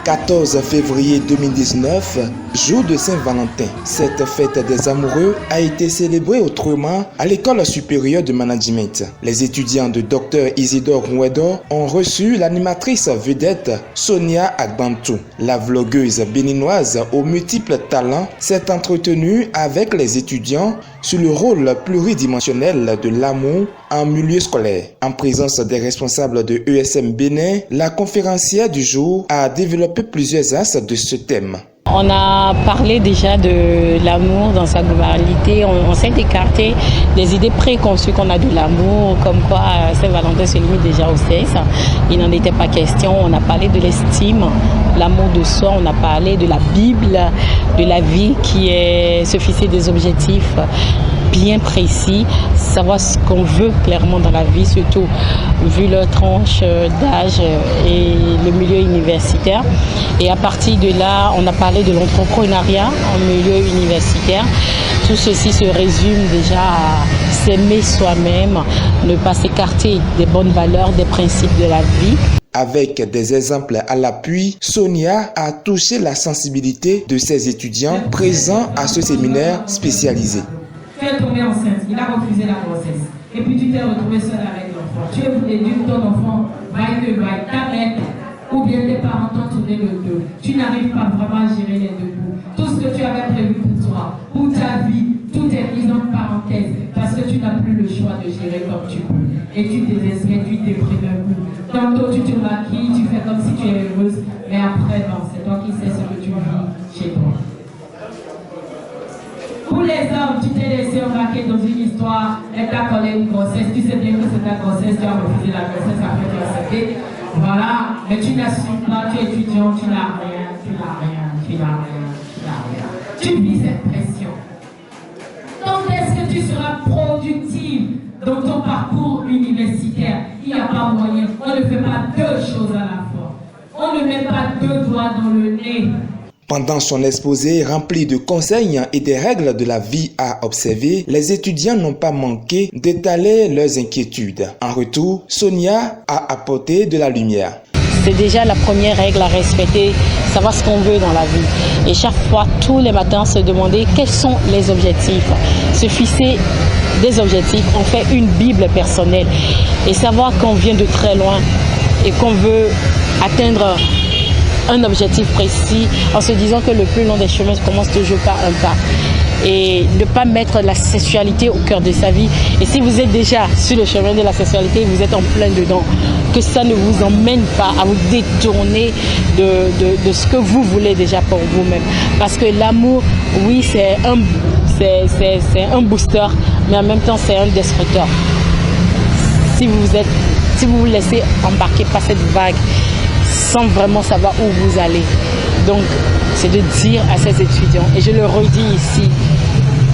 14 février 2019, jour de Saint-Valentin. Cette fête des amoureux a été célébrée autrement à l'école supérieure de management. Les étudiants de Dr Isidore Rouedo ont reçu l'animatrice vedette Sonia Agbantou. La vlogueuse béninoise aux multiples talents s'est entretenue avec les étudiants sur le rôle pluridimensionnel de l'amour en milieu scolaire. En présence des responsables de ESM Bénin, la conférencière du jour a développé plusieurs axes de ce thème. On a parlé déjà de l'amour dans sa globalité. On s'est écarté des idées préconçues qu'on a de l'amour, comme quoi Saint-Valentin se limite déjà au sexe. Il n'en était pas question. On a parlé de l'estime, l'amour de soi. On a parlé de la Bible, de la vie qui est se fixer des objectifs bien précis, savoir ce qu'on veut clairement dans la vie, surtout vu leur tranche d'âge et le milieu universitaire. Et à partir de là, on a parlé de l'entrepreneuriat en milieu universitaire. Tout ceci se résume déjà à s'aimer soi-même, ne pas s'écarter des bonnes valeurs, des principes de la vie. Avec des exemples à l'appui, Sonia a touché la sensibilité de ses étudiants présents à ce séminaire spécialisé. Tu es tombée enceinte, il a refusé la grossesse. Et puis tu t'es retrouvée seule avec l'enfant. Tu es voulu dire ton enfant, t'arrêtes, ou bien tes parents t'ont tourné le dos. Tu n'arrives pas vraiment à gérer les deux bouts. Tout ce que tu avais prévu pour toi, pour ta vie, tout est mis en parenthèse parce que tu n'as plus le choix de gérer comme tu peux. Et tu désespères, tu déprimes un coup. Tantôt tu te maquilles, tu fais comme si tu es heureuse, mais après non, c'est toi qui sais ce que tu vis chez toi. Pour les hommes, tu t'es laissé embarquer dans une histoire, elle t'a collé une grossesse, tu sais bien que c'est ta grossesse, tu as refusé la grossesse, après tu as accepté. Voilà, mais tu n'assumes pas, tu es étudiant, tu n'as rien. Tu vis cette pression. Quand est-ce que tu seras productive dans ton parcours universitaire? Il n'y a pas moyen, on ne fait pas deux choses à la fois. On ne met pas deux doigts dans le nez. Pendant son exposé rempli de conseils et des règles de la vie à observer, les étudiants n'ont pas manqué d'étaler leurs inquiétudes. En retour, Sonia a apporté de la lumière. C'est déjà la première règle à respecter, savoir ce qu'on veut dans la vie. Et chaque fois, tous les matins, se demander quels sont les objectifs. Se fixer des objectifs, on fait une Bible personnelle. Et savoir qu'on vient de très loin et qu'on veut atteindre un objectif précis en se disant que le plus long des chemins commence toujours par un pas. Et ne pas mettre la sexualité au cœur de sa vie. Et si vous êtes déjà sur le chemin de la sexualité, vous êtes en plein dedans, que ça ne vous emmène pas à vous détourner de ce que vous voulez déjà pour vous-même. Parce que l'amour, oui, c'est un booster, mais en même temps, c'est un destructeur. Si vous vous laissez embarquer par cette vague, sans vraiment savoir où vous allez. Donc, c'est de dire à ces étudiants, et je le redis ici,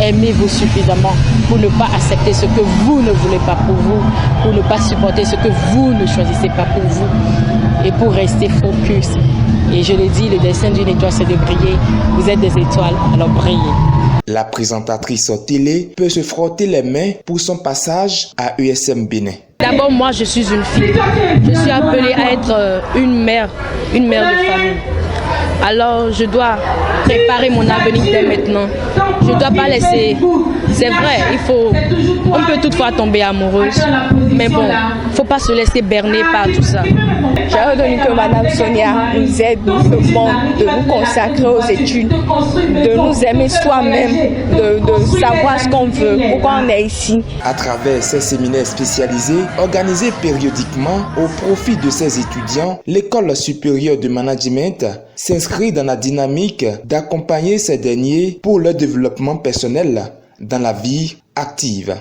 aimez-vous suffisamment pour ne pas accepter ce que vous ne voulez pas pour vous, pour ne pas supporter ce que vous ne choisissez pas pour vous, et pour rester focus. Et je l'ai dit, le destin d'une étoile, c'est de briller. Vous êtes des étoiles, alors brillez. La présentatrice télé peut se frotter les mains pour son passage à ESM Bénin. D'abord, moi, je suis une fille. Je suis appelée à être une mère de famille. Alors, je dois préparer mon avenir dès maintenant. Je ne dois pas laisser... C'est vrai, on peut toutefois tomber amoureuse, mais bon, il ne faut pas se laisser berner par tout ça. J'ai retenu que Madame Sonia nous aide, nous demande de nous consacrer aux études, de nous aimer soi-même, de savoir ce qu'on veut, pourquoi on est ici. À travers ces séminaires spécialisés, organisés périodiquement au profit de ces étudiants, l'École supérieure de management s'inscrit dans la dynamique d'accompagner ces derniers pour leur développement personnel dans la vie active.